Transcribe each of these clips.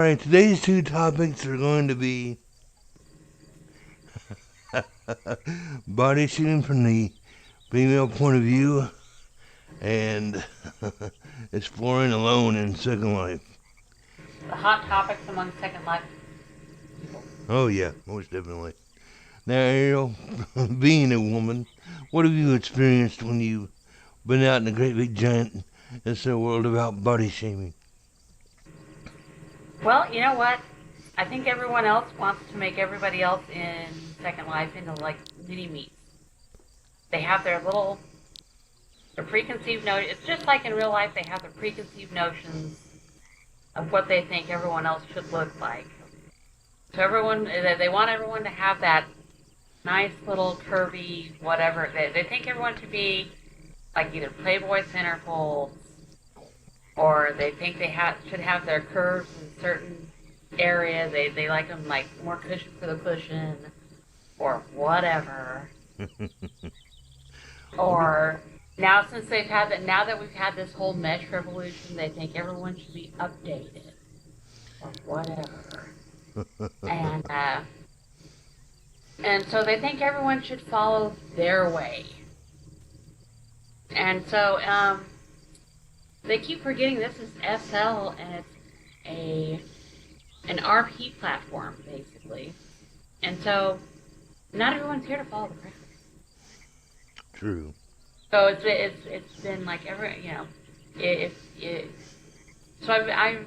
Alright, today's two topics are going to be body shooting from the female point of view and exploring alone in Second Life. The hot topics among Second Life people. Oh, yeah, most definitely. Now, Ariel, being a woman, what have you experienced when you've been out in the great big giant world about body shaming? Well, you know what? I think everyone else wants to make everybody else in Second Life into like mini me's. They have their preconceived notions. It's just like in real life, they have their preconceived notions of what they think everyone else should look like. So they want everyone to have that nice little curvy whatever. They think everyone should be like either Playboy centerfolds, or they think should have their curves in certain areas. They like them like more cushion for the cushion, or whatever. Or now now that we've had this whole mesh revolution, they think everyone should be updated, or whatever. And so they think everyone should follow their way. And so they keep forgetting this is SL, and it's an RP platform basically. And so not everyone's here to follow the crowd. True. So it's been like so I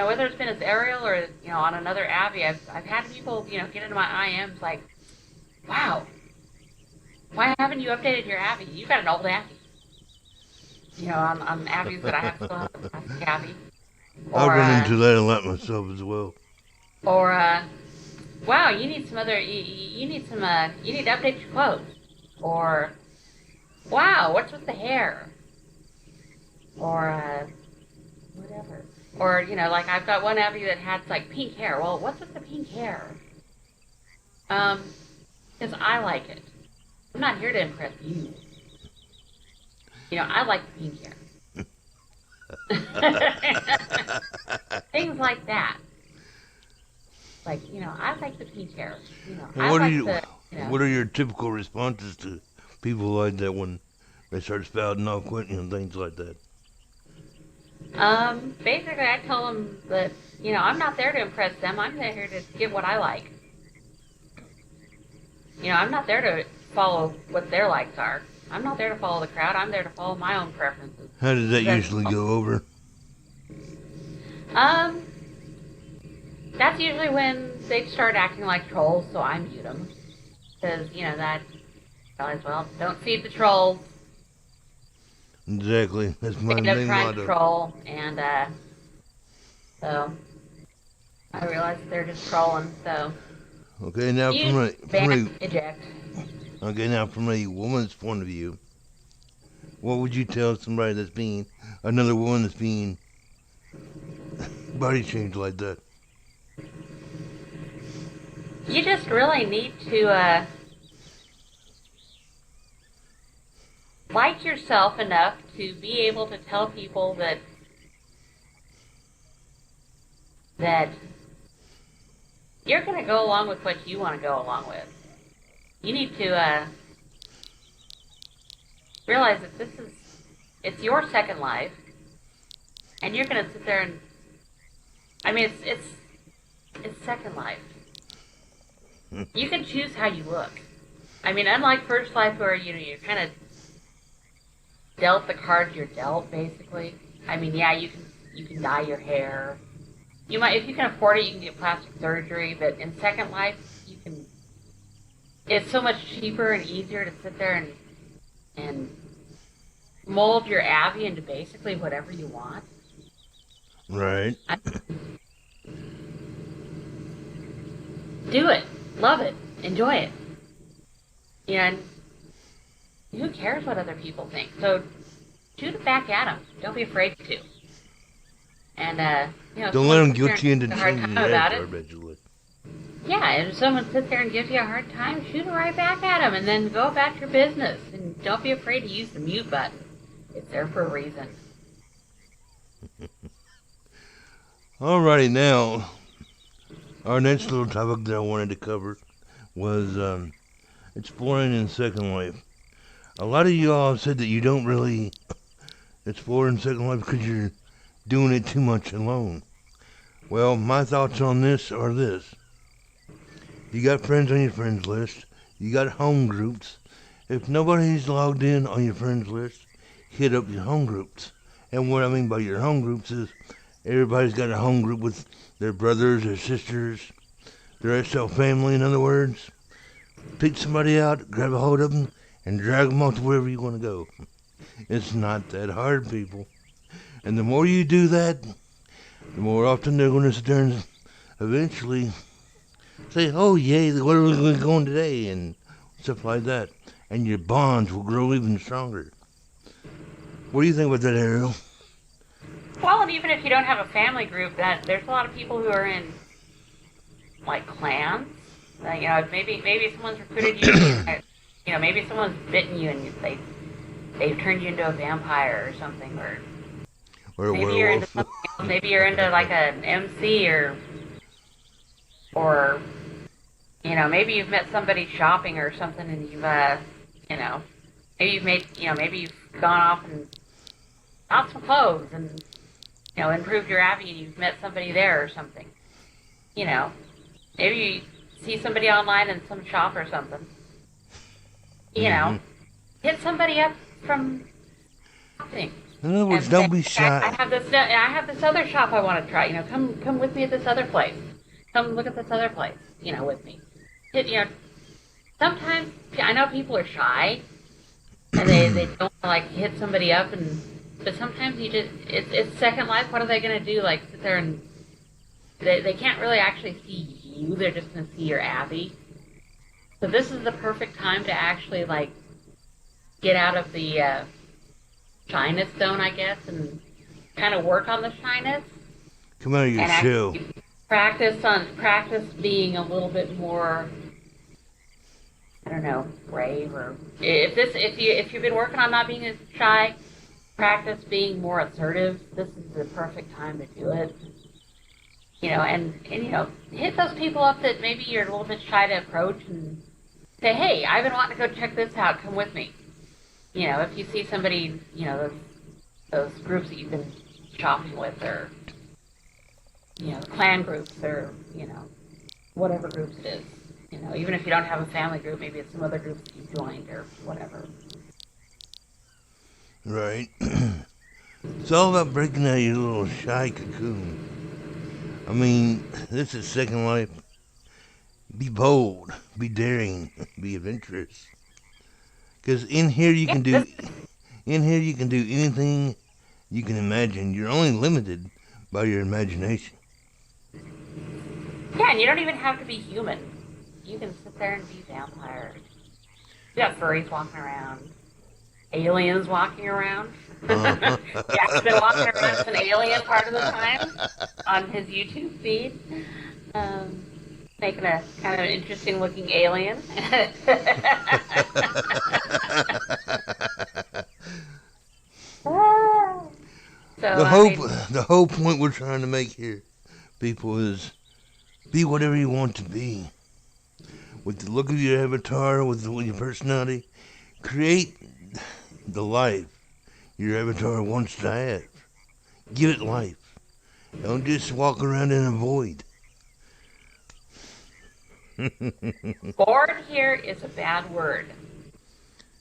whether it's been as Ariel or on another Abby, I've had people get into my IMs like, wow, why haven't you updated your Abby? You've got an old Abby. On Abby's that I have still have a Abby. I've run into that a lot myself as well. Or wow, you need to update your clothes. Or wow, what's with the hair? Or whatever. Or like I've got one Abby that had like pink hair. Well, what's with the pink hair? Because I like it. I'm not here to impress you. I like the pink hair. Things like that. Like, I like the pink hair. What are your typical responses to people like that when they start spouting off quitting and things like that? Basically I tell them that, I'm not there to impress them. I'm there to give what I like. I'm not there to follow what their likes are. I'm not there to follow the crowd. I'm there to follow my own preferences. How does that usually go over? That's usually when they start acting like trolls, so I mute them. Because, that, as well, don't feed the trolls. Exactly. That's my main motto. They end up trying to troll, and, so, I realize they're just trolling, so. Okay, now eject. Okay, now from a woman's point of view, what would you tell somebody that's being another woman that's being body shamed like that? You just really need to like yourself enough to be able to tell people that you're going to go along with what you want to go along with. You need to realize that it's your second life, and you're going to sit there and, it's second life. You can choose how you look. Unlike first life where, you're kind of dealt the cards you're dealt, basically. Yeah, you can dye your hair. You might, if you can afford it, you can get plastic surgery, but in second life, it's so much cheaper and easier to sit there and mold your Abby into basically whatever you want. Right. Do it. Love it. Enjoy it. And who cares what other people think? So shoot it back at them. Don't be afraid to. And, don't let them guilt you into changing your attitude. Yeah, and if someone sits there and gives you a hard time, shoot it right back at them, and then go about your business. And don't be afraid to use the mute button. It's there for a reason. Alrighty, now our next little topic that I wanted to cover was exploring in Second Life. A lot of y'all have said that you don't really explore in Second Life because you're doing it too much alone. Well, my thoughts on this are this. You got friends on your friends list. You got home groups. If nobody's logged in on your friends list, hit up your home groups. And what I mean by your home groups is everybody's got a home group with their brothers, their sisters, their SL family, in other words. Pick somebody out, grab a hold of them, and drag them off to wherever you want to go. It's not that hard, people. And the more you do that, the more often they're going to sit there and eventually say, oh, yay, where are we going today? And stuff like that. And your bonds will grow even stronger. What do you think about that, Ariel? Well, and even if you don't have a family group, that there's a lot of people who are in like clans. Maybe someone's recruited you. Maybe someone's bitten you and they've turned you into a vampire or something, or a maybe you're into werewolf. something else. Maybe you're into like an MC or maybe you've met somebody shopping or something, and maybe you've gone off and bought some clothes and improved your Abby, and you've met somebody there or something. Maybe you see somebody online in some shop or something. Hit somebody up from shopping. In other words, And don't say, be "Hey, shy. I have this other shop I want to try. Come with me at this other place. Come look at this other place. With me. Sometimes I know people are shy and they don't like hit somebody up, but sometimes it's Second Life. What are they gonna do? Like sit there and they can't really actually see you. They're just gonna see your Abby. So this is the perfect time to actually like get out of the shyness zone, I guess, and kind of work on the shyness. Come out of your and shell. Practice being a little bit more, I don't know, brave, or if you've been working on not being as shy, practice being more assertive. This is the perfect time to do it. And hit those people up that maybe you're a little bit shy to approach and say, hey, I've been wanting to go check this out. Come with me. If you see somebody, those groups that you've been shopping with, or clan groups, or whatever groups it is. Even if you don't have a family group, maybe it's some other groups that you've joined or whatever. Right. It's all about breaking out your little shy cocoon. I mean, this is Second Life. Be bold, be daring, be adventurous. Because in here you can do anything you can imagine. You're only limited by your imagination. Yeah, and you don't even have to be human. You can sit there and be vampires. You got furries walking around, aliens walking around. Jack's been walking around as an alien part of the time on his YouTube feed, making a kind of an interesting looking alien. The whole point we're trying to make here, people, is be whatever you want to be. With the look of your avatar, with your personality, create the life your avatar wants to have. Give it life. Don't just walk around in a void. Bored here is a bad word.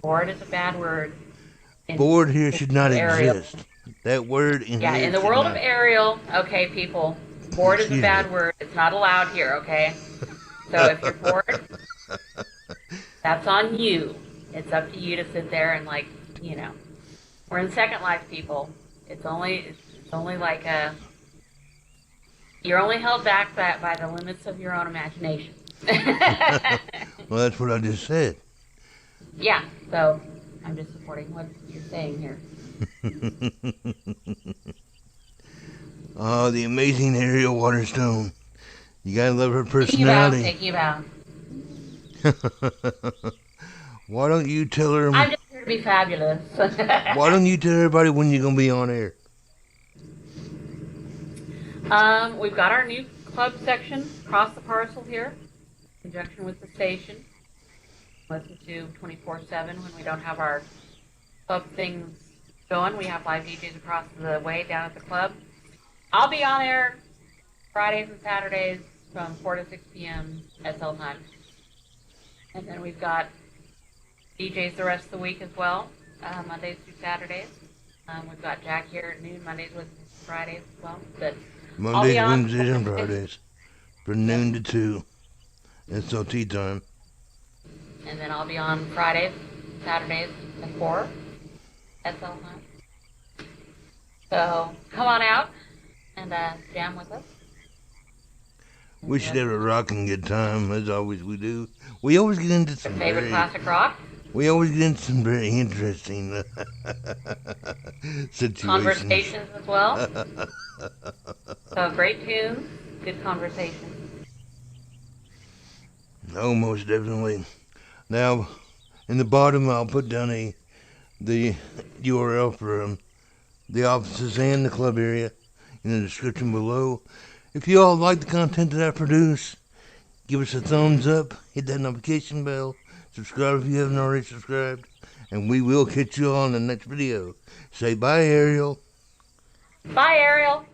Bored is a bad word. Bored here should not Ariel. exist. That word in here in the should world not. of Ariel, okay, people, bored is a bad word. It's not allowed here, okay? So if you're bored, that's on you. It's up to you to sit there and we're in Second Life, people. It's only like you're only held back by the limits of your own imagination. Well, that's what I just said. Yeah, so I'm just supporting what you're saying here. Oh, the amazing Ariel Waterstone. You gotta love her personality. Taking you out. Why don't you tell her? I'm just here to be fabulous. Why don't you tell everybody when you're gonna be on air? We've got our new club section across the parcel here, in conjunction with the station. Listen to 24/7 when we don't have our club things going. We have live DJs across the way down at the club. I'll be on there Fridays and Saturdays from 4 to 6 p.m. SL time. And then we've got DJs the rest of the week as well, Mondays through Saturdays. We've got Jack here at noon, Mondays with Fridays as well. But I'll Mondays, be on. Wednesdays, and Fridays. From noon to 2. SLT time. And then I'll be on Fridays, Saturdays at 4 SL time. So come on out and jam with us. We should have a rocking good time, as always we do. We always get into Your some favorite classic rock? We always get into some very interesting situations. Conversations as well. So great tunes, good conversation. Oh, most definitely. Now, in the bottom, I'll put down the URL for the offices and the club area in the description below. If you all like the content that I produce, give us a thumbs up, hit that notification bell, subscribe if you haven't already subscribed, and we will catch you all in the next video. Say bye, Ariel. Bye, Ariel.